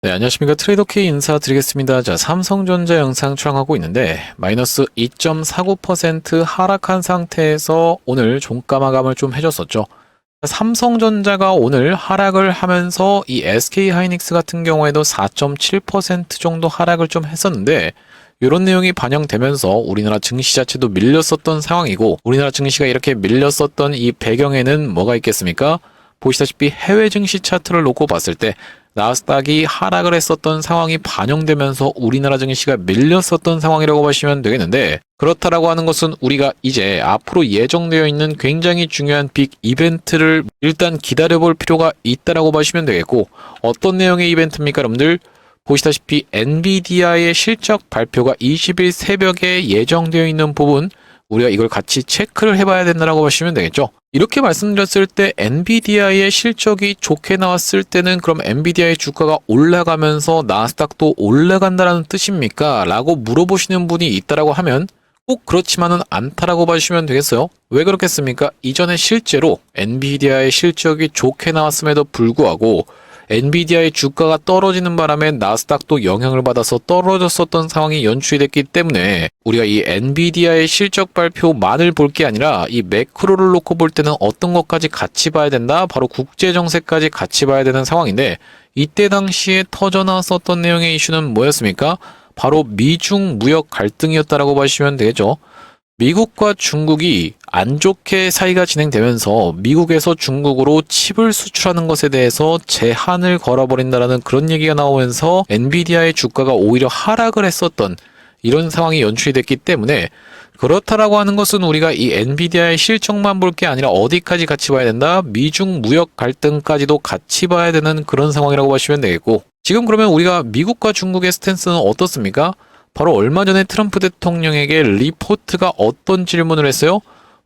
네, 안녕하십니까. 트레이더K 인사드리겠습니다. 자, 삼성전자 영상 촬영하고 있는데 마이너스 2.49% 하락한 상태에서 오늘 종가 마감을 좀 해줬었죠. 삼성전자가 오늘 하락을 하면서 이 SK하이닉스 같은 경우에도 4.7% 정도 하락을 좀 했었는데 이런 내용이 반영되면서 우리나라 증시 자체도 밀렸었던 상황이고, 우리나라 증시가 이렇게 밀렸었던 이 배경에는 뭐가 있겠습니까? 보시다시피 해외 증시 차트를 놓고 봤을 때 나스닥이 하락을 했었던 상황이 반영되면서 우리나라 증시가 밀렸었던 상황이라고 보시면 되겠는데, 그렇다라고 하는 것은 우리가 이제 앞으로 예정되어 있는 굉장히 중요한 빅 이벤트를 일단 기다려볼 필요가 있다라고 보시면 되겠고, 어떤 내용의 이벤트입니까 여러분들? 보시다시피 엔비디아의 실적 발표가 20일 새벽에 예정되어 있는 부분, 우리가 이걸 같이 체크를 해봐야 된다고 보시면 되겠죠. 이렇게 말씀드렸을 때 엔비디아의 실적이 좋게 나왔을 때는 그럼 엔비디아의 주가가 올라가면서 나스닥도 올라간다는 뜻입니까? 라고 물어보시는 분이 있다라고 하면 꼭 그렇지만은 않다라고 봐주시면 되겠어요. 왜 그렇겠습니까? 이전에 실제로 엔비디아의 실적이 좋게 나왔음에도 불구하고 엔비디아의 주가가 떨어지는 바람에 나스닥도 영향을 받아서 떨어졌었던 상황이 연출이 됐기 때문에 우리가 이 엔비디아의 실적 발표만을 볼 게 아니라 이 매크로를 놓고 볼 때는 어떤 것까지 같이 봐야 된다? 바로 국제 정세까지 같이 봐야 되는 상황인데, 이때 당시에 터져나왔었던 내용의 이슈는 뭐였습니까? 바로 미중 무역 갈등이었다라고 보시면 되겠죠. 미국과 중국이 안 좋게 사이가 진행되면서 미국에서 중국으로 칩을 수출하는 것에 대해서 제한을 걸어버린다라는 그런 얘기가 나오면서 엔비디아의 주가가 오히려 하락을 했었던 이런 상황이 연출이 됐기 때문에, 그렇다라고 하는 것은 우리가 이 엔비디아의 실적만 볼 게 아니라 어디까지 같이 봐야 된다? 미중 무역 갈등까지도 같이 봐야 되는 그런 상황이라고 보시면 되겠고, 지금 그러면 우리가 미국과 중국의 스탠스는 어떻습니까? 바로 얼마 전에 트럼프 대통령에게 리포트가 어떤 질문을 했어요?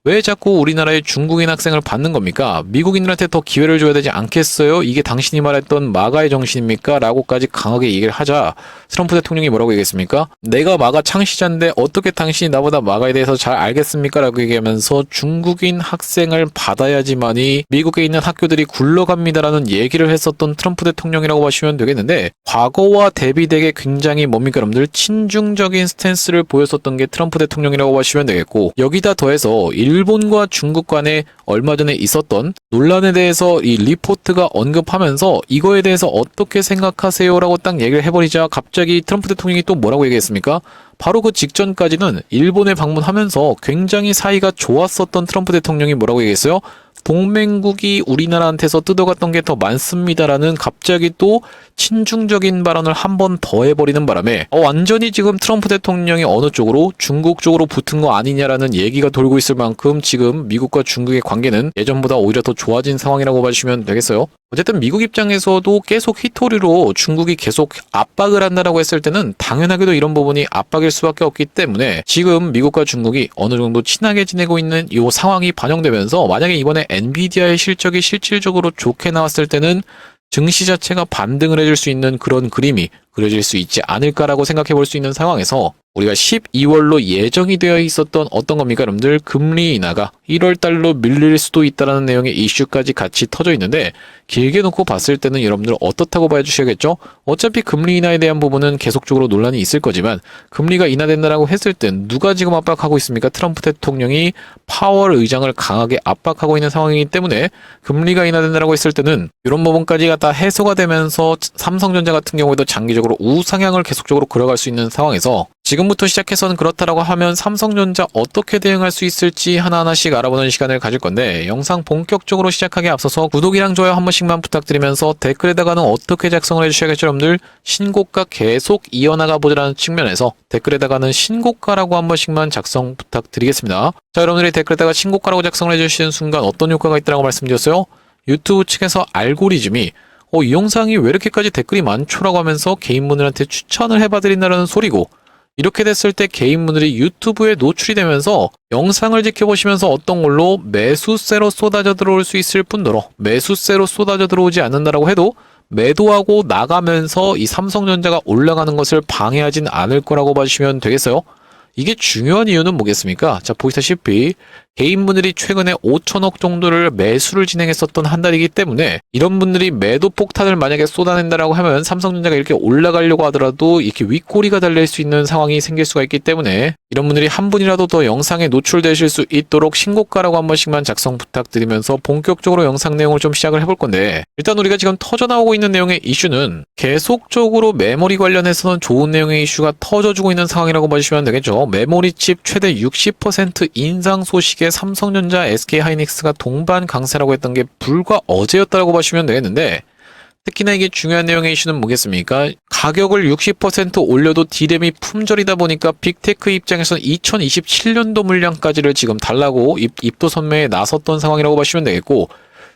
왜 자꾸 우리나라의 중국인 학생을 받는 겁니까? 미국인들한테 더 기회를 줘야 되지 않겠어요? 이게 당신이 말했던 마가의 정신입니까? 라고까지 강하게 얘기를 하자 트럼프 대통령이 뭐라고 얘기했습니까? 내가 마가 창시자인데 어떻게 당신이 나보다 마가에 대해서 잘 알겠습니까? 라고 얘기하면서 중국인 학생을 받아야지만이 미국에 있는 학교들이 굴러갑니다라는 얘기를 했었던 트럼프 대통령이라고 보시면 되겠는데, 과거와 대비되게 굉장히 뭡니까 여러분들? 친중적인 스탠스를 보였었던 게 트럼프 대통령이라고 보시면 되겠고, 여기다 더해서 일본과 중국 간에 얼마 전에 있었던 논란에 대해서 이 리포트가 언급하면서 이거에 대해서 어떻게 생각하세요? 라고 딱 얘기를 해버리자 갑자기 트럼프 대통령이 또 뭐라고 얘기했습니까? 바로 그 직전까지는 일본에 방문하면서 굉장히 사이가 좋았었던 트럼프 대통령이 뭐라고 얘기했어요? 동맹국이 우리나라한테서 뜯어갔던 게 더 많습니다라는 갑자기 또 친중적인 발언을 한 번 더 해버리는 바람에 완전히 지금 트럼프 대통령이 어느 쪽으로, 중국 쪽으로 붙은 거 아니냐라는 얘기가 돌고 있을 만큼 지금 미국과 중국의 관계는 예전보다 오히려 더 좋아진 상황이라고 봐주시면 되겠어요. 어쨌든 미국 입장에서도 계속 히토리로 중국이 계속 압박을 한다라고 했을 때는 당연하게도 이런 부분이 압박일 수밖에 없기 때문에 지금 미국과 중국이 어느 정도 친하게 지내고 있는 이 상황이 반영되면서, 만약에 이번에 엔비디아의 실적이 실질적으로 좋게 나왔을 때는 증시 자체가 반등을 해줄 수 있는 그런 그림이 그려질 수 있지 않을까라고 생각해 볼 수 있는 상황에서, 우리가 12월로 예정이 되어 있었던 어떤 겁니까 여러분들? 금리 인하가 1월 달로 밀릴 수도 있다는 내용의 이슈까지 같이 터져 있는데, 길게 놓고 봤을 때는 여러분들 어떻다고 봐주셔야겠죠? 어차피 금리 인하에 대한 부분은 계속적으로 논란이 있을 거지만, 금리가 인하된다라고 했을 땐 누가 지금 압박하고 있습니까? 트럼프 대통령이 파월 의장을 강하게 압박하고 있는 상황이기 때문에 금리가 인하된다라고 했을 때는 이런 부분까지 다 해소가 되면서 삼성전자 같은 경우에도 장기적으로 우상향을 계속적으로 걸어갈 수 있는 상황에서, 지금부터 시작해서는 그렇다라고 하면 삼성전자 어떻게 대응할 수 있을지 하나하나씩 알아보는 시간을 가질 건데, 영상 본격적으로 시작하기에 앞서서 구독이랑 좋아요 한 번씩만 부탁드리면서 댓글에다가는 어떻게 작성을 해주셔야겠죠 여러분들? 신고가 계속 이어나가 보자라는 측면에서 댓글에다가는 신고가라고 한 번씩만 작성 부탁드리겠습니다. 자, 여러분들이 댓글에다가 신고가라고 작성을 해주시는 순간 어떤 효과가 있다고 말씀드렸어요? 유튜브 측에서 알고리즘이 이 영상이 왜 이렇게까지 댓글이 많죠라고 하면서 개인분들한테 추천을 해봐드린다는 소리고, 이렇게 됐을 때 개인분들이 유튜브에 노출이 되면서 영상을 지켜보시면서 어떤 걸로 매수세로 쏟아져 들어올 수 있을 뿐더러, 매수세로 쏟아져 들어오지 않는다라고 해도 매도하고 나가면서 이 삼성전자가 올라가는 것을 방해하진 않을 거라고 봐주시면 되겠어요. 이게 중요한 이유는 뭐겠습니까? 자, 보시다시피 개인분들이 최근에 5천억 정도를 매수를 진행했었던 한 달이기 때문에 이런 분들이 매도 폭탄을 만약에 쏟아낸다라고 하면 삼성전자가 이렇게 올라가려고 하더라도 이렇게 윗꼬리가 달릴 수 있는 상황이 생길 수가 있기 때문에 이런 분들이 한 분이라도 더 영상에 노출되실 수 있도록 신고가라고 한 번씩만 작성 부탁드리면서 본격적으로 영상 내용을 좀 시작을 해볼 건데, 일단 우리가 지금 터져나오고 있는 내용의 이슈는 계속적으로 메모리 관련해서는 좋은 내용의 이슈가 터져주고 있는 상황이라고 봐주시면 되겠죠. 메모리 칩 최대 60% 인상 소식에 삼성전자, SK하이닉스가 동반 강세라고 했던 게 불과 어제였다고 보시면 되겠는데, 특히나 이게 중요한 내용의 이슈는 뭐겠습니까? 가격을 60% 올려도 D램이 품절이다 보니까 빅테크 입장에서는 2027년도 물량까지를 지금 달라고 입도 선매에 나섰던 상황이라고 보시면 되겠고,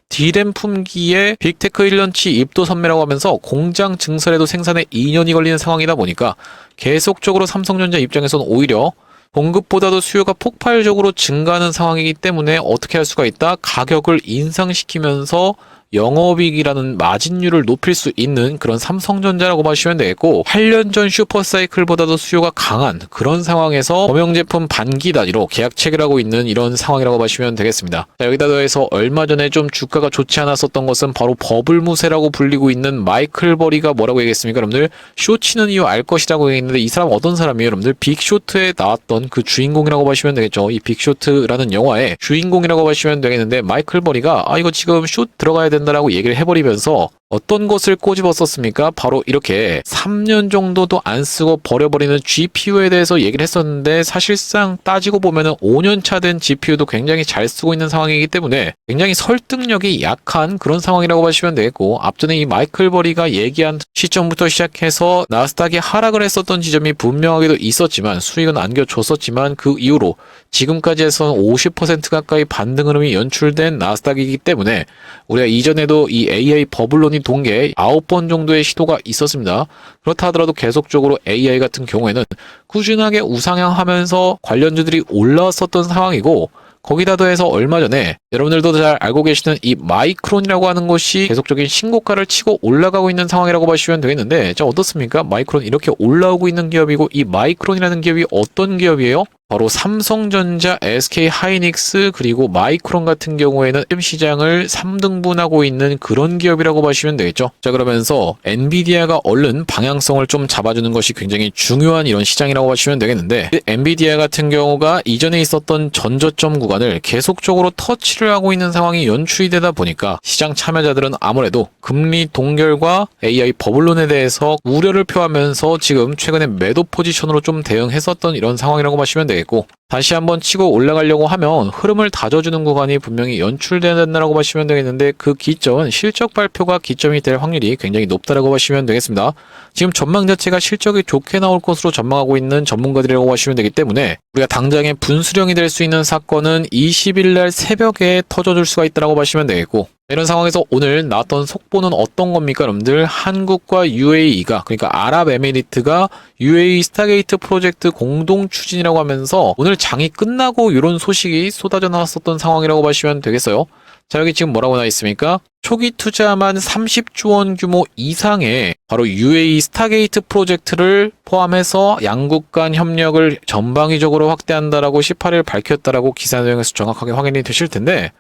D램 품기에 빅테크 1년치 입도 선매라고 하면서 공장 증설에도 생산에 2년이 걸리는 상황이다 보니까 계속적으로 삼성전자 입장에서는 오히려 공급보다도 수요가 폭발적으로 증가하는 상황이기 때문에 어떻게 할 수가 있다? 가격을 인상시키면서 영업이익이라는 마진율을 높일 수 있는 그런 삼성전자라고 보시면 되겠고, 8년 전 슈퍼사이클보다도 수요가 강한 그런 상황에서 범용 제품 반기 단위로 계약 체결하고 있는 이런 상황이라고 보시면 되겠습니다. 자, 여기다 더해서 얼마 전에 좀 주가가 좋지 않았었던 것은 바로 버블무새라고 불리고 있는 마이클 버리가 뭐라고 얘기했습니까? 여러분들 쇼치는 이유 알 것이라고 얘기했는데 이 사람 어떤 사람이에요? 여러분들 빅쇼트에 나왔던 그 주인공이라고 보시면 되겠죠. 이 빅쇼트라는 영화의 주인공이라고 보시면 되겠는데, 마이클 버리가 이거 지금 숏 들어가야 된다라고 얘기를 해버리면서 어떤 것을 꼬집었었습니까? 바로 이렇게 3년 정도도 안 쓰고 버려버리는 GPU에 대해서 얘기를 했었는데, 사실상 따지고 보면은 5년 차 된 GPU도 굉장히 잘 쓰고 있는 상황이기 때문에 굉장히 설득력이 약한 그런 상황이라고 보시면 되겠고, 앞전에 이 마이클 버리가 얘기한 시점부터 시작해서 나스닥이 하락을 했었던 지점이 분명하게도 있었지만 수익은 안겨줬었지만, 그 이후로 지금까지 해서는 50% 가까이 반등 흐름이 연출된 나스닥이기 때문에 우리가 이전에도 이 AI 버블론이 동계 9번 정도의 시도가 있었습니다. 그렇다 하더라도 계속적으로 AI 같은 경우에는 꾸준하게 우상향하면서 관련주들이 올라왔었던 상황이고, 거기다 더해서 얼마 전에 여러분들도 잘 알고 계시는 이 마이크론이라고 하는 것이 계속적인 신고가를 치고 올라가고 있는 상황이라고 보시면 되겠는데, 자, 어떻습니까? 마이크론 이렇게 올라오고 있는 기업이고, 이 마이크론이라는 기업이 어떤 기업이에요? 바로 삼성전자, SK하이닉스 그리고 마이크론 같은 경우에는 시장을 3등분하고 있는 그런 기업이라고 보시면 되겠죠. 자, 그러면서 엔비디아가 얼른 방향성을 좀 잡아주는 것이 굉장히 중요한 이런 시장이라고 보시면 되겠는데, 엔비디아 같은 경우가 이전에 있었던 전저점 구간을 계속적으로 터치를 하고 있는 상황이 연출이 되다 보니까 시장 참여자들은 아무래도 금리 동결과 AI 버블론에 대해서 우려를 표하면서 지금 최근에 매도 포지션으로 좀 대응했었던 이런 상황이라고 보시면 되겠습니다. 고 다시 한번 치고 올라가려고 하면 흐름을 다져주는 구간이 분명히 연출된다고 보시면 되겠는데, 그 기점은 실적 발표가 기점이 될 확률이 굉장히 높다라고 보시면 되겠습니다. 지금 전망 자체가 실적이 좋게 나올 것으로 전망하고 있는 전문가들이라고 보시면 되기 때문에 우리가 당장에 분수령이 될 수 있는 사건은 20일 날 새벽에 터져줄 수가 있다고 보시면 되겠고, 이런 상황에서 오늘 나왔던 속보는 어떤 겁니까? 여러분들, 한국과 UAE가, 그러니까 아랍에미리트가 UAE 스타게이트 프로젝트 공동 추진이라고 하면서 오늘 장이 끝나고 이런 소식이 쏟아져 나왔었던 상황이라고 보시면 되겠어요. 자, 여기 지금 뭐라고 나와 있습니까? 초기 투자만 30조 원 규모 이상의 바로 UAE 스타게이트 프로젝트를 포함해서 양국 간 협력을 전방위적으로 확대한다라고 18일 밝혔다라고 기사 내용에서 정확하게 확인이 되실 텐데,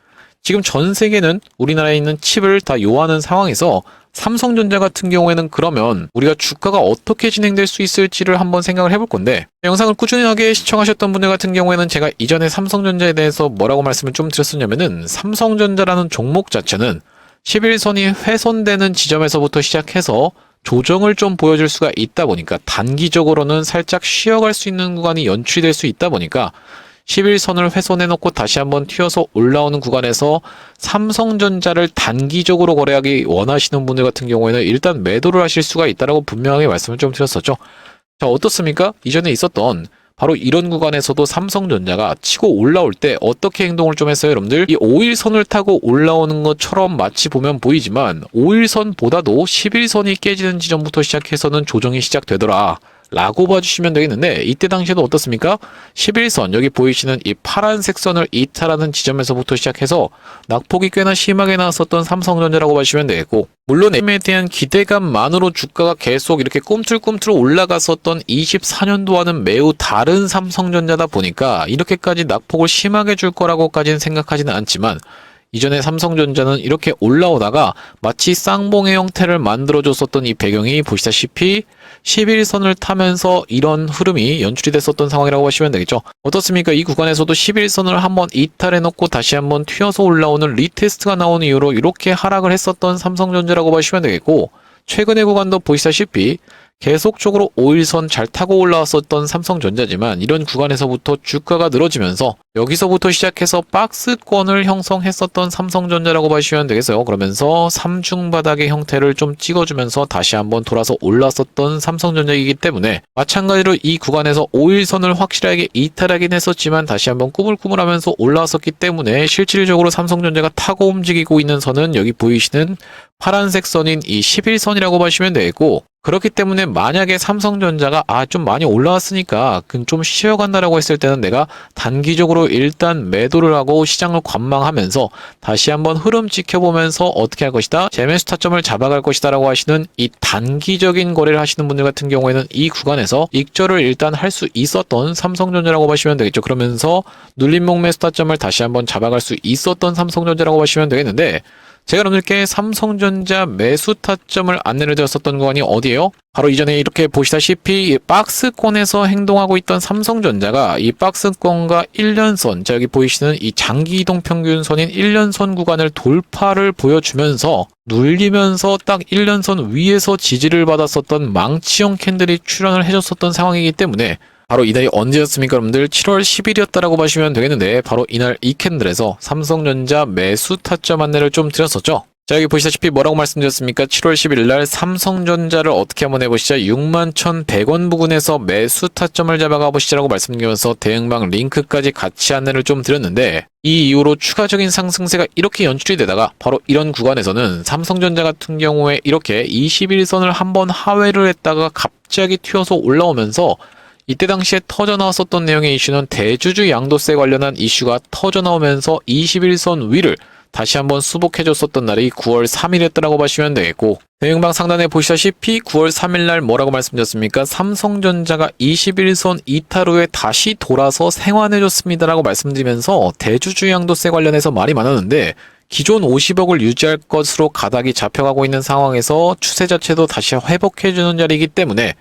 지금 전 세계는 우리나라에 있는 칩을 다 요하는 상황에서 삼성전자 같은 경우에는 그러면 우리가 주가가 어떻게 진행될 수 있을지를 한번 생각을 해볼 건데, 영상을 꾸준하게 시청하셨던 분들 같은 경우에는 제가 이전에 삼성전자에 대해서 뭐라고 말씀을 좀 드렸었냐면은, 삼성전자라는 종목 자체는 11선이 훼손되는 지점에서부터 시작해서 조정을 좀 보여줄 수가 있다 보니까 단기적으로는 살짝 쉬어갈 수 있는 구간이 연출될 수 있다 보니까 11선을 훼손해놓고 다시 한번 튀어서 올라오는 구간에서 삼성전자를 단기적으로 거래하기 원하시는 분들 같은 경우에는 일단 매도를 하실 수가 있다라고 분명하게 말씀을 좀 드렸었죠. 자, 어떻습니까? 이전에 있었던 바로 이런 구간에서도 삼성전자가 치고 올라올 때 어떻게 행동을 좀 했어요, 여러분들? 이 5일선을 타고 올라오는 것처럼 마치 보면 보이지만 5일선보다도 11선이 깨지는 지점부터 시작해서는 조정이 시작되더라 라고 봐주시면 되겠는데, 이때 당시에도 어떻습니까? 11선, 여기 보이시는 이 파란색 선을 이탈하는 지점에서부터 시작해서 낙폭이 꽤나 심하게 나왔었던 삼성전자라고 봐주시면 되겠고, 물론 M에 대한 기대감만으로 주가가 계속 이렇게 꿈틀꿈틀 올라갔었던 24년도와는 매우 다른 삼성전자다 보니까 이렇게까지 낙폭을 심하게 줄 거라고까지는 생각하지는 않지만, 이전에 삼성전자는 이렇게 올라오다가 마치 쌍봉의 형태를 만들어줬었던 이 배경이 보시다시피 11선을 타면서 이런 흐름이 연출이 됐었던 상황이라고 보시면 되겠죠. 어떻습니까? 이 구간에서도 11선을 한번 이탈해놓고 다시 한번 튀어서 올라오는 리테스트가 나온 이후로 이렇게 하락을 했었던 삼성전자라고 보시면 되겠고, 최근의 구간도 보시다시피 계속적으로 5일선 잘 타고 올라왔었던 삼성전자지만 이런 구간에서부터 주가가 늘어지면서 여기서부터 시작해서 박스권을 형성했었던 삼성전자라고 보시면 되겠어요. 그러면서 3중 바닥의 형태를 좀 찍어주면서 다시 한번 돌아서 올랐었던 삼성전자이기 때문에 마찬가지로 이 구간에서 5일선을 확실하게 이탈하긴 했었지만 다시 한번 꾸물꾸물하면서 올라왔었기 때문에 실질적으로 삼성전자가 타고 움직이고 있는 선은 여기 보이시는 파란색 선인 이 11선이라고 보시면 되겠고, 그렇기 때문에 만약에 삼성전자가 좀 많이 올라왔으니까 좀 쉬어간다라고 했을 때는 내가 단기적으로 일단 매도를 하고 시장을 관망하면서 다시 한번 흐름 지켜보면서 어떻게 할 것이다, 재매수 타점을 잡아갈 것이다 라고 하시는 이 단기적인 거래를 하시는 분들 같은 경우에는 이 구간에서 익절을 일단 할 수 있었던 삼성전자라고 보시면 되겠죠. 그러면서 눌림목 매수 타점을 다시 한번 잡아갈 수 있었던 삼성전자라고 보시면 되겠는데, 제가 여러분들께 삼성전자 매수 타점을 안내를 드렸었던 구간이 어디예요? 바로 이전에 이렇게 보시다시피 박스권에서 행동하고 있던 삼성전자가 이 박스권과 1년선, 자 여기 보이시는 이 장기 이동 평균선인 1년선 구간을 돌파를 보여주면서 눌리면서 딱 1년선 위에서 지지를 받았었던 망치형 캔들이 출현을 해줬었던 상황이기 때문에 바로 이날이 언제였습니까, 여러분들? 7월 10일이었다라고 보시면 되겠는데, 바로 이날 이 캔들에서 삼성전자 매수 타점 안내를 좀 드렸었죠. 자, 여기 보시다시피 뭐라고 말씀드렸습니까? 7월 10일 날 삼성전자를 어떻게 한번 해보시죠. 61,100원 부근에서 매수 타점을 잡아가 보시자라고 말씀드리면서 대응방 링크까지 같이 안내를 좀 드렸는데, 이 이후로 추가적인 상승세가 이렇게 연출이 되다가 바로 이런 구간에서는 삼성전자 같은 경우에 이렇게 21선을 한번 하회를 했다가 갑자기 튀어서 올라오면서 이때 당시에 터져 나왔었던 내용의 이슈는 대주주 양도세 관련한 이슈가 터져 나오면서 21선 위를 다시 한번 수복해줬었던 날이 9월 3일이었다라고 보시면 되겠고, 대응방 상단에 보시다시피 9월 3일 날 뭐라고 말씀드렸습니까? 삼성전자가 21선 이탈 후에 다시 돌아서 생환해줬습니다라고 말씀드리면서 대주주 양도세 관련해서 말이 많았는데, 기존 50억을 유지할 것으로 가닥이 잡혀가고 있는 상황에서 추세 자체도 다시 회복해주는 자리이기 때문에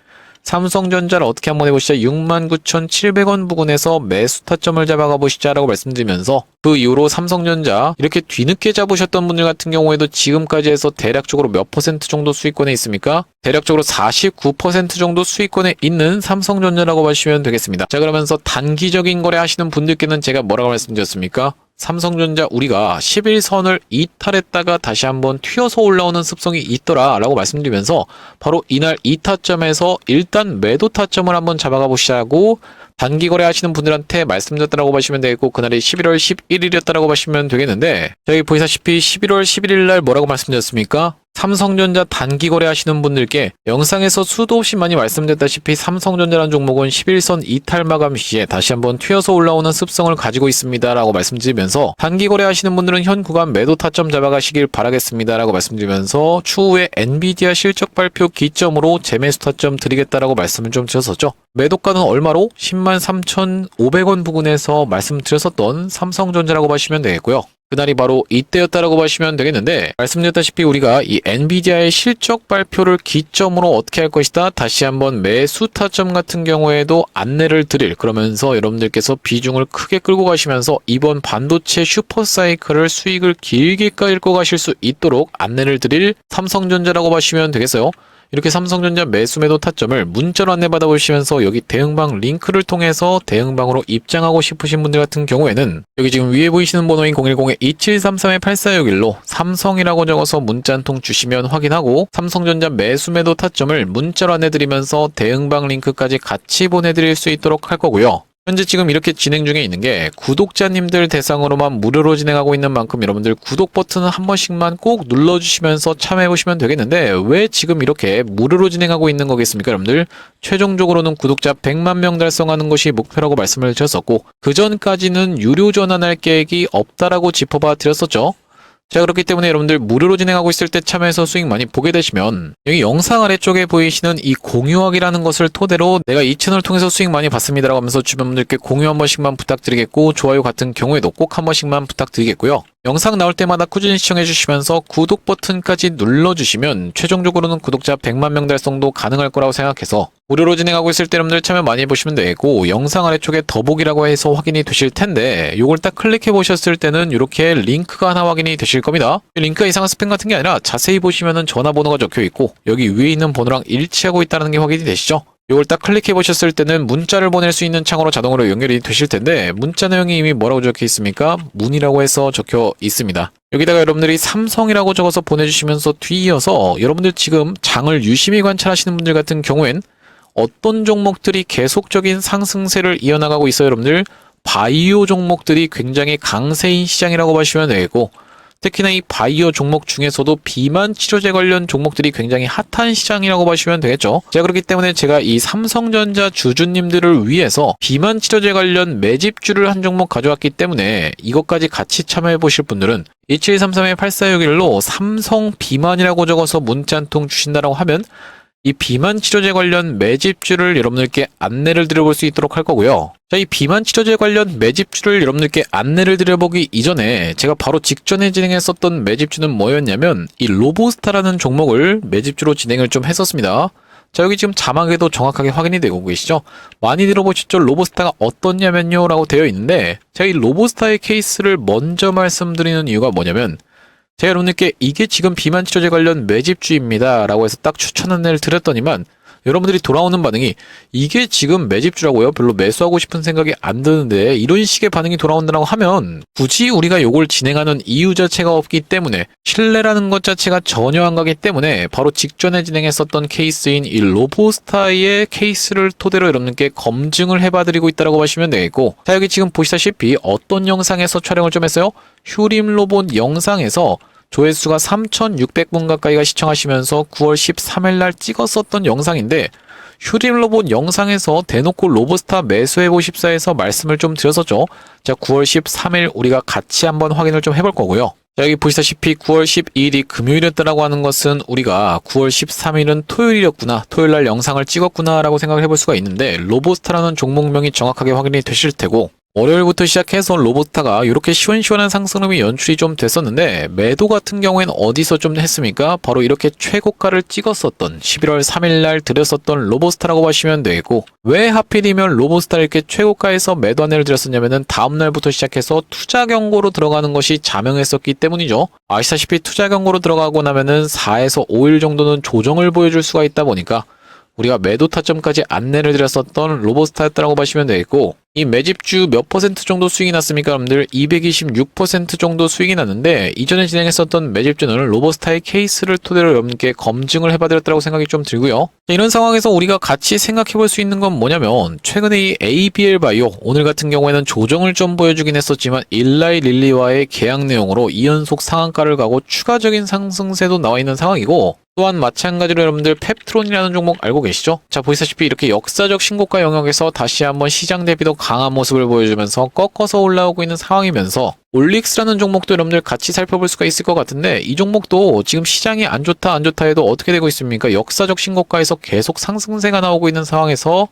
삼성전자를 어떻게 한번 해보시죠. 69,700원 부근에서 매수 타점을 잡아가 보시자라고 말씀드리면서 그 이후로 삼성전자 이렇게 뒤늦게 잡으셨던 분들 같은 경우에도 지금까지 해서 대략적으로 몇 퍼센트 정도 수익권에 있습니까? 대략적으로 49% 정도 수익권에 있는 삼성전자라고 보시면 되겠습니다. 자, 그러면서 단기적인 거래 하시는 분들께는 제가 뭐라고 말씀드렸습니까? 삼성전자 우리가 11선을 이탈했다가 다시 한번 튀어서 올라오는 습성이 있더라 라고 말씀드리면서 바로 이날 이 타점에서 일단 매도 타점을 한번 잡아가 보시자고 단기 거래 하시는 분들한테 말씀드렸다고 보시면 되겠고, 그날이 11월 11일이었다라고 보시면 되겠는데, 여기 보시다시피 11월 11일 날 뭐라고 말씀드렸습니까? 삼성전자 단기 거래 하시는 분들께 영상에서 수도 없이 많이 말씀드렸다시피 삼성전자라는 종목은 11선 이탈 마감 시에 다시 한번 튀어서 올라오는 습성을 가지고 있습니다 라고 말씀드리면서, 단기 거래 하시는 분들은 현 구간 매도 타점 잡아가시길 바라겠습니다 라고 말씀드리면서 추후에 엔비디아 실적 발표 기점으로 재매수 타점 드리겠다라고 말씀을 좀 드렸었죠. 매도가는 얼마로? 103,500원 부근에서 말씀드렸었던 삼성전자라고 보시면 되겠고요. 그날이 바로 이때였다라고 보시면 되겠는데, 말씀드렸다시피 우리가 이 엔비디아의 실적 발표를 기점으로 어떻게 할 것이다, 다시 한번 매수 타점 같은 경우에도 안내를 드릴, 그러면서 여러분들께서 비중을 크게 끌고 가시면서 이번 반도체 슈퍼사이클을 수익을 길게 끌고 가실 수 있도록 안내를 드릴 삼성전자라고 보시면 되겠어요. 이렇게 삼성전자 매수 매도 타점을 문자로 안내받아 보시면서 여기 대응방 링크를 통해서 대응방으로 입장하고 싶으신 분들 같은 경우에는 여기 지금 위에 보이시는 번호인 010-2733-8461로 삼성이라고 적어서 문자 한 통 주시면 확인하고 삼성전자 매수 매도 타점을 문자로 안내드리면서 대응방 링크까지 같이 보내드릴 수 있도록 할 거고요. 현재 지금 이렇게 진행 중에 있는 게 구독자님들 대상으로만 무료로 진행하고 있는 만큼 여러분들 구독 버튼을 한 번씩만 꼭 눌러주시면서 참여해보시면 되겠는데, 왜 지금 이렇게 무료로 진행하고 있는 거겠습니까? 여러분들 최종적으로는 구독자 100만 명 달성하는 것이 목표라고 말씀을 드렸었고, 그 전까지는 유료 전환할 계획이 없다라고 짚어봐 드렸었죠. 자, 그렇기 때문에 여러분들 무료로 진행하고 있을 때 참여해서 수익 많이 보게 되시면 여기 영상 아래쪽에 보이시는 이 공유하기라는 것을 토대로 내가 이 채널을 통해서 수익 많이 받습니다라고 하면서 주변 분들께 공유 한 번씩만 부탁드리겠고, 좋아요 같은 경우에도 꼭 한 번씩만 부탁드리겠고요. 영상 나올 때마다 꾸준히 시청해 주시면서 구독 버튼까지 눌러주시면 최종적으로는 구독자 100만 명 달성도 가능할 거라고 생각해서 무료로 진행하고 있을 때 여러분들 참여 많이 해보시면 되고, 영상 아래쪽에 더보기라고 해서 확인이 되실 텐데 요걸 딱 클릭해 보셨을 때는 이렇게 링크가 하나 확인이 되실 겁니다. 링크가 이상한 스팸 같은 게 아니라 자세히 보시면은 전화번호가 적혀 있고 여기 위에 있는 번호랑 일치하고 있다는 게 확인이 되시죠? 이걸 딱 클릭해 보셨을 때는 문자를 보낼 수 있는 창으로 자동으로 연결이 되실 텐데, 문자 내용이 이미 뭐라고 적혀 있습니까? 문의라고 해서 적혀 있습니다. 여기다가 여러분들이 삼성이라고 적어서 보내주시면서 뒤이어서 여러분들 지금 장을 유심히 관찰하시는 분들 같은 경우엔 어떤 종목들이 계속적인 상승세를 이어나가고 있어요. 여러분들 바이오 종목들이 굉장히 강세인 시장이라고 보시면 되고, 특히나 이 바이오 종목 중에서도 비만 치료제 관련 종목들이 굉장히 핫한 시장이라고 보시면 되겠죠. 자, 그렇기 때문에 제가 이 삼성전자 주주님들을 위해서 비만 치료제 관련 매집주를 한 종목 가져왔기 때문에 이것까지 같이 참여해 보실 분들은 2733-8461로 삼성 비만이라고 적어서 문자 한 통 주신다라고 하면 이 비만 치료제 관련 매집주를 여러분들께 안내를 드려볼 수 있도록 할 거고요. 자, 이 비만 치료제 관련 매집주를 여러분들께 안내를 드려보기 이전에 제가 바로 직전에 진행했었던 매집주는 뭐였냐면 이 로보스타라는 종목을 매집주로 진행을 좀 했었습니다. 자, 여기 지금 자막에도 정확하게 확인이 되고 계시죠? 많이 들어보셨죠? 로보스타가 어떻냐면요 라고 되어 있는데, 제가 이 로보스타의 케이스를 먼저 말씀드리는 이유가 뭐냐면, 제가 여러분들께 이게 지금 비만 치료제 관련 매집주입니다 라고 해서 딱 추천 안내를 드렸더니만 여러분들이 돌아오는 반응이 이게 지금 매집주라고요? 별로 매수하고 싶은 생각이 안 드는데, 이런 식의 반응이 돌아온다고 하면 굳이 우리가 요걸 진행하는 이유 자체가 없기 때문에, 신뢰라는 것 자체가 전혀 안 가기 때문에 바로 직전에 진행했었던 케이스인 이 로보스타의 케이스를 토대로 여러분들께 검증을 해봐드리고 있다고 보시면 되겠고, 자, 여기 지금 보시다시피 어떤 영상에서 촬영을 좀 했어요? 휴림 로봇 영상에서 조회수가 3,600분 가까이가 시청하시면서 9월 13일 날 찍었었던 영상인데, 휴림 로봇 영상에서 대놓고 로보스타 매수해보십사 해서 말씀을 좀 드렸었죠. 자, 9월 13일 우리가 같이 한번 확인을 좀 해볼 거고요. 자, 여기 보시다시피 9월 12일이 금요일이었다라고 하는 것은 우리가 9월 13일은 토요일이었구나, 토요일 날 영상을 찍었구나 라고 생각을 해볼 수가 있는데, 로보스타라는 종목명이 정확하게 확인이 되실 테고, 월요일부터 시작해서 로보스타가 이렇게 시원시원한 상승률이 연출이 좀 됐었는데, 매도 같은 경우에는 어디서 좀 했습니까? 바로 이렇게 최고가를 찍었었던 11월 3일 날 드렸었던 로보스타라고 보시면 되고, 왜 하필이면 로보스타를 이렇게 최고가에서 매도 안내를 드렸었냐면은 다음날부터 시작해서 투자 경고로 들어가는 것이 자명했었기 때문이죠. 아시다시피 투자 경고로 들어가고 나면은 4에서 5일 정도는 조정을 보여줄 수가 있다 보니까 우리가 매도 타점까지 안내를 드렸었던 로보스타였다고 보시면 되겠고, 이 매집주 몇 퍼센트 정도 수익이 났습니까? 여러분들 226% 정도 수익이 났는데, 이전에 진행했었던 매집주는 로보스타의 케이스를 토대로 여러분께 검증을 해봐드렸다고 생각이 좀 들고요. 이런 상황에서 우리가 같이 생각해볼 수 있는 건 뭐냐면, 최근에 이 ABL 바이오, 오늘 같은 경우에는 조정을 좀 보여주긴 했었지만 일라이 릴리와의 계약 내용으로 2연속 상한가를 가고 추가적인 상승세도 나와 있는 상황이고, 또한 마찬가지로 여러분들 펩트론이라는 종목 알고 계시죠? 자, 보시다시피 이렇게 역사적 신고가 영역에서 다시 한번 시장 대비도 강한 모습을 보여주면서 꺾어서 올라오고 있는 상황이면서, 올릭스라는 종목도 여러분들 같이 살펴볼 수가 있을 것 같은데, 이 종목도 지금 시장이 안 좋다 해도 어떻게 되고 있습니까? 역사적 신고가에서 계속 상승세가 나오고 있는 상황에서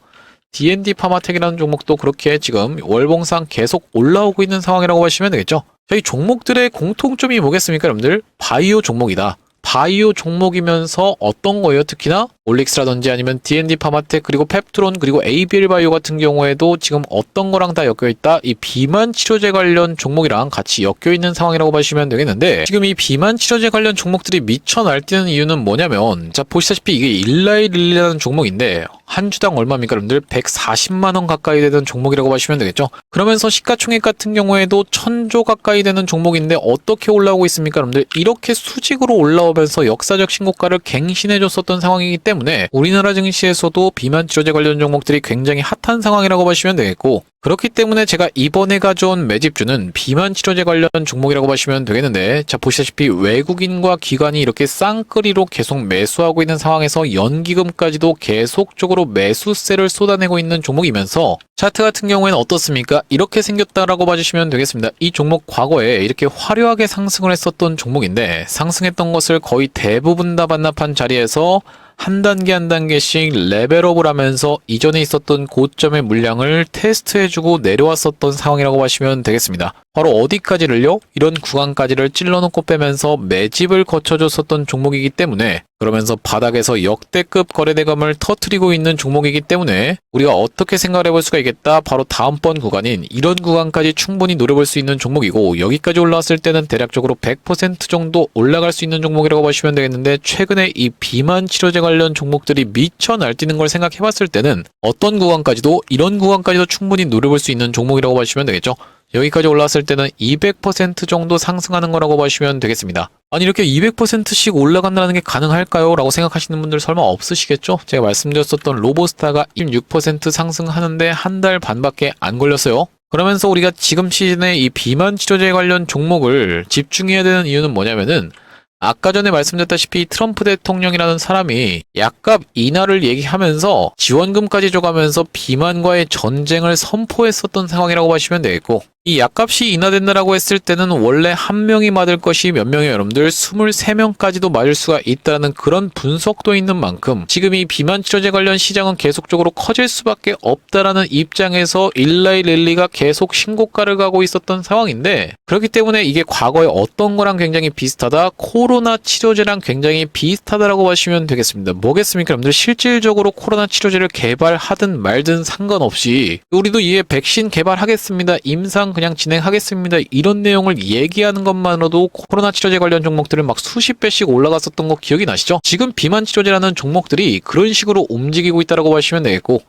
D&D 파마텍이라는 종목도 그렇게 지금 월봉상 계속 올라오고 있는 상황이라고 보시면 되겠죠? 저희 종목들의 공통점이 뭐겠습니까, 여러분들? 바이오 종목이다. 바이오 종목이면서 어떤 거예요? 특히나 올릭스라든지 아니면 D&D 파마텍, 그리고 펩트론, 그리고 ABL 바이오 같은 경우에도 지금 어떤 거랑 다 엮여있다? 이 비만 치료제 관련 종목이랑 같이 엮여있는 상황이라고 보시면 되겠는데, 지금 이 비만 치료제 관련 종목들이 미쳐 날뛰는 이유는 뭐냐면, 자, 보시다시피 이게 일라이 릴리라는 종목인데, 한 주당 얼마입니까? 여러분들 140만 원 가까이 되는 종목이라고 보시면 되겠죠. 그러면서 시가총액 같은 경우에도 1000조 가까이 되는 종목인데 어떻게 올라오고 있습니까? 여러분들 이렇게 수직으로 올라오면서 역사적 신고가를 갱신해줬었던 상황이기 때문에 우리나라 증시에서도 비만 치료제 관련 종목들이 굉장히 핫한 상황이라고 보시면 되겠고, 그렇기 때문에 제가 이번에 가져온 매집주는 비만 치료제 관련 종목이라고 보시면 되겠는데, 자 보시다시피 외국인과 기관이 이렇게 쌍끌이로 계속 매수하고 있는 상황에서 연기금까지도 계속적으로 매수세를 쏟아내고 있는 종목이면서 차트 같은 경우에는 어떻습니까? 이렇게 생겼다라고 봐주시면 되겠습니다. 이 종목 과거에 이렇게 화려하게 상승을 했었던 종목인데, 상승했던 것을 거의 대부분 다 반납한 자리에서 한 단계 한 단계씩 레벨업을 하면서 이전에 있었던 고점의 물량을 테스트해주고 내려왔었던 상황이라고 보시면 되겠습니다. 바로 어디까지를요? 이런 구간까지를 찔러놓고 빼면서 매집을 거쳐줬었던 종목이기 때문에, 그러면서 바닥에서 역대급 거래대금을 터뜨리고 있는 종목이기 때문에 우리가 어떻게 생각을 해볼 수가 있겠다. 바로 다음번 구간인 이런 구간까지 충분히 노려볼 수 있는 종목이고, 여기까지 올라왔을 때는 대략적으로 100% 정도 올라갈 수 있는 종목이라고 보시면 되겠는데, 최근에 이 비만 치료제 관련 종목들이 미쳐 날뛰는 걸 생각해 봤을 때는 어떤 구간까지도, 이런 구간까지도 충분히 노려볼 수 있는 종목이라고 보시면 되겠죠. 여기까지 올라왔을 때는 200% 정도 상승하는 거라고 보시면 되겠습니다. 아니 이렇게 200%씩 올라간다는 게 가능할까요? 라고 생각하시는 분들 설마 없으시겠죠? 제가 말씀드렸었던 로보스타가 16% 상승하는데 한 달 반밖에 안 걸렸어요. 그러면서 우리가 지금 시즌에 이 비만 치료제 관련 종목을 집중해야 되는 이유는 뭐냐면은, 아까 전에 말씀드렸다시피 트럼프 대통령이라는 사람이 약값 인하를 얘기하면서 지원금까지 줘가면서 비만과의 전쟁을 선포했었던 상황이라고 보시면 되겠고, 이 약값이 인하된다라고 했을 때는 원래 한 명이 맞을 것이 몇 명이에요? 여러분들 23명까지도 맞을 수가 있다는 그런 분석도 있는 만큼 지금 이 비만 치료제 관련 시장은 계속적으로 커질 수밖에 없다라는 입장에서 일라이 랠리가 계속 신고가를 가고 있었던 상황인데, 그렇기 때문에 이게 과거에 어떤 거랑 굉장히 비슷하다? 코로나 치료제랑 굉장히 비슷하다라고 보시면 되겠습니다. 뭐겠습니까? 여러분들 실질적으로 코로나 치료제를 개발하든 말든 상관없이 우리도 이에 백신 개발하겠습니다. 임상 그냥 진행하겠습니다. 이런 내용을 얘기하는 것만으로도 코로나 치료제 관련 종목들은 막 수십 배씩 올라갔었던 거 기억이 나시죠? 지금 비만 치료제라는 종목들이 그런 식으로 움직이고 있다고 보시면 되겠고,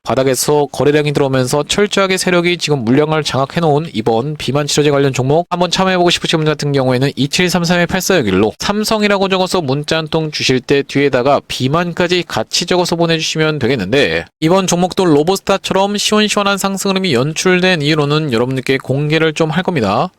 바닥에서 거래량이 들어오면서 철저하게 세력이 지금 물량을 장악해놓은 이번 비만 치료제 관련 종목 한번 참여해보고 싶으신 분 같은 경우에는 2733-8461로 삼성이라고 적어서 문자 한 통 주실 때 뒤에다가 비만까지 같이 적어서 보내주시면 되겠는데, 이번 종목도 로보스타처럼 시원시원한 상승 흐름이 연출된 이유로는 여러분들께 공개를 좀 할 겁니다.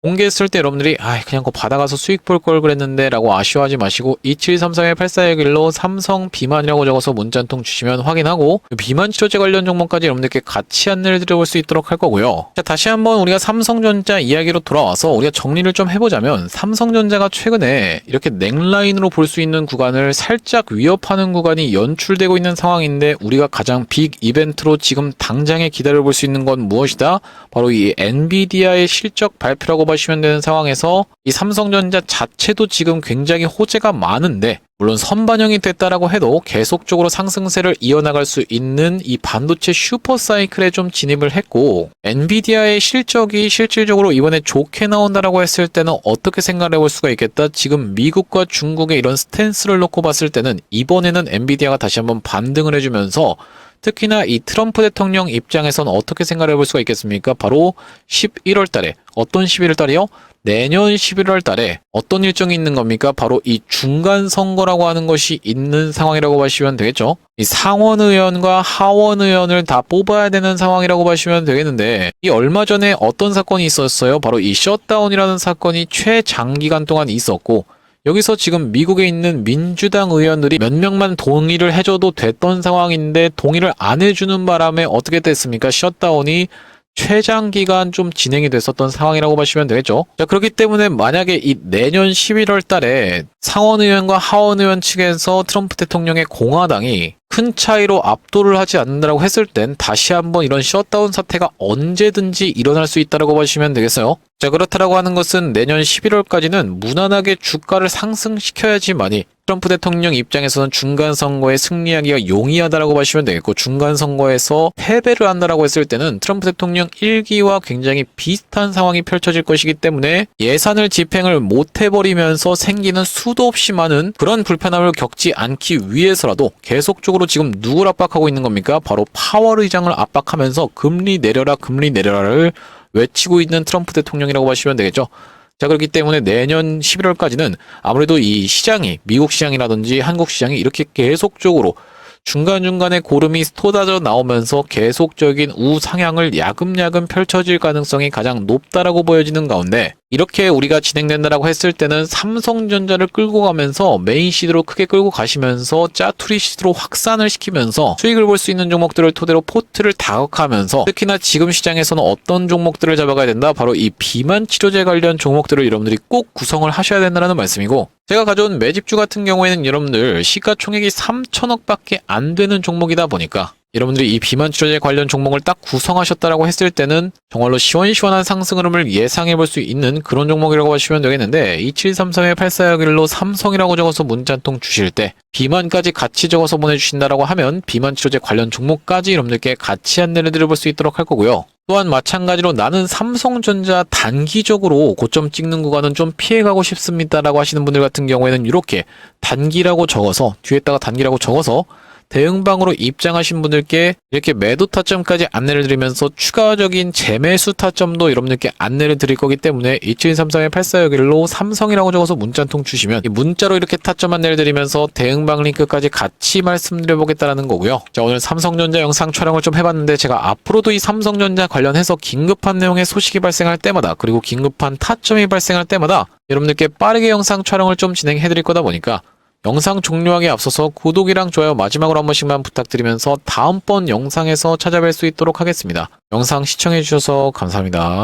공개했을 때 여러분들이 그냥 그거 받아가서 수익 볼 걸 그랬는데 라고 아쉬워하지 마시고 2733-8461로 삼성 비만이라고 적어서 문자 한 통 주시면 확인하고 비만 치료제 관련 종목까지 여러분들께 같이 안내를 드려볼 수 있도록 할 거고요. 자, 다시 한번 우리가 삼성전자 이야기로 돌아와서 우리가 정리를 좀 해보자면, 삼성전자가 최근에 이렇게 넥라인으로 볼 수 있는 구간을 살짝 위협하는 구간이 연출되고 있는 상황인데, 우리가 가장 빅 이벤트로 지금 당장에 기다려볼 수 있는 건 무엇이다? 바로 이 엔비디아의 실적 발표라고 보시면 되는 상황에서 이 삼성전자 자체도 지금 굉장히 호재가 많은데, 물론 선반영이 됐다라고 해도 계속적으로 상승세를 이어나갈 수 있는 이 반도체 슈퍼사이클에 좀 진입을 했고, 엔비디아의 실적이 실질적으로 이번에 좋게 나온다라고 했을 때는 어떻게 생각을 해볼 수가 있겠다? 지금 미국과 중국의 이런 스탠스를 놓고 봤을 때는 이번에는 엔비디아가 다시 한번 반등을 해주면서, 특히나 이 트럼프 대통령 입장에서는 어떻게 생각을 해볼 수가 있겠습니까? 바로 11월 달에, 어떤 11월 달이요? 내년 11월 달에 어떤 일정이 있는 겁니까? 바로 이 중간 선거라고 하는 것이 있는 상황이라고 보시면 되겠죠. 이 상원의원과 하원의원을 다 뽑아야 되는 상황이라고 보시면 되겠는데, 이 얼마 전에 어떤 사건이 있었어요? 바로 이 셧다운이라는 사건이 최장기간 동안 있었고, 여기서 지금 미국에 있는 민주당 의원들이 몇 명만 동의를 해줘도 됐던 상황인데 동의를 안 해주는 바람에 어떻게 됐습니까? 셧다운이 최장기간 좀 진행이 됐었던 상황이라고 보시면 되겠죠. 자, 그렇기 때문에 만약에 이 내년 11월 달에 상원의원과 하원의원 측에서 트럼프 대통령의 공화당이 큰 차이로 압도를 하지 않는다고 했을 땐 다시 한번 이런 셧다운 사태가 언제든지 일어날 수 있다고 보시면 되겠어요. 자, 그렇다라고 하는 것은 내년 11월까지는 무난하게 주가를 상승시켜야지만이 트럼프 대통령 입장에서는 중간 선거에 승리하기가 용이하다라고 보시면 되겠고, 중간 선거에서 패배를 한다라고 했을 때는 트럼프 대통령 1기와 굉장히 비슷한 상황이 펼쳐질 것이기 때문에 예산을 집행을 못 해버리면서 생기는 수도 없이 많은 그런 불편함을 겪지 않기 위해서라도 계속적으로 실질적으로 지금 누굴 압박하고 있는 겁니까? 바로 파월 의장을 압박하면서 금리 내려라를 외치고 있는 트럼프 대통령이라고 보시면 되겠죠. 자, 그렇기 때문에 내년 11월까지는 아무래도 이 시장이, 미국 시장이라든지 한국 시장이 이렇게 계속적으로 중간중간에 고름이 쏟아져 나오면서 계속적인 우상향을 야금야금 펼쳐질 가능성이 가장 높다라고 보여지는 가운데, 이렇게 우리가 진행된다라고 했을 때는 삼성전자를 끌고 가면서 메인 시드로 크게 끌고 가시면서 짜투리 시드로 확산을 시키면서 수익을 볼 수 있는 종목들을 토대로 포트를 다각하면서, 특히나 지금 시장에서는 어떤 종목들을 잡아가야 된다? 바로 이 비만 치료제 관련 종목들을 여러분들이 꼭 구성을 하셔야 된다는 말씀이고, 제가 가져온 매집주 같은 경우에는 여러분들 시가총액이 3천억밖에 안 되는 종목이다 보니까 여러분들이 이 비만 치료제 관련 종목을 딱 구성하셨다라고 했을 때는 정말로 시원시원한 상승 흐름을 예상해 볼 수 있는 그런 종목이라고 하시면 되겠는데, 2733-8461로 삼성이라고 적어서 문자 한 통 주실 때 비만까지 같이 적어서 보내주신다라고 하면 비만 치료제 관련 종목까지 여러분들께 같이 안내를 드려볼 수 있도록 할 거고요. 또한 마찬가지로 나는 삼성전자 단기적으로 고점 찍는 구간은 좀 피해가고 싶습니다라고 하시는 분들 같은 경우에는 이렇게 단기라고 적어서, 뒤에다가 단기라고 적어서 대응방으로 입장하신 분들께 이렇게 매도 타점까지 안내를 드리면서 추가적인 재매수 타점도 여러분들께 안내를 드릴 거기 때문에 2733-8461로 삼성이라고 적어서 문자 한 통 주시면 이 문자로 이렇게 타점 안내를 드리면서 대응방 링크까지 같이 말씀드려 보겠다라는 거고요. 자, 오늘 삼성전자 영상 촬영을 좀 해봤는데, 제가 앞으로도 이 삼성전자 관련해서 긴급한 내용의 소식이 발생할 때마다, 그리고 긴급한 타점이 발생할 때마다 여러분들께 빠르게 영상 촬영을 좀 진행해 드릴 거다 보니까 영상 종료하기에 앞서서 구독이랑 좋아요 마지막으로 한 번씩만 부탁드리면서 다음번 영상에서 찾아뵐 수 있도록 하겠습니다. 영상 시청해 주셔서 감사합니다.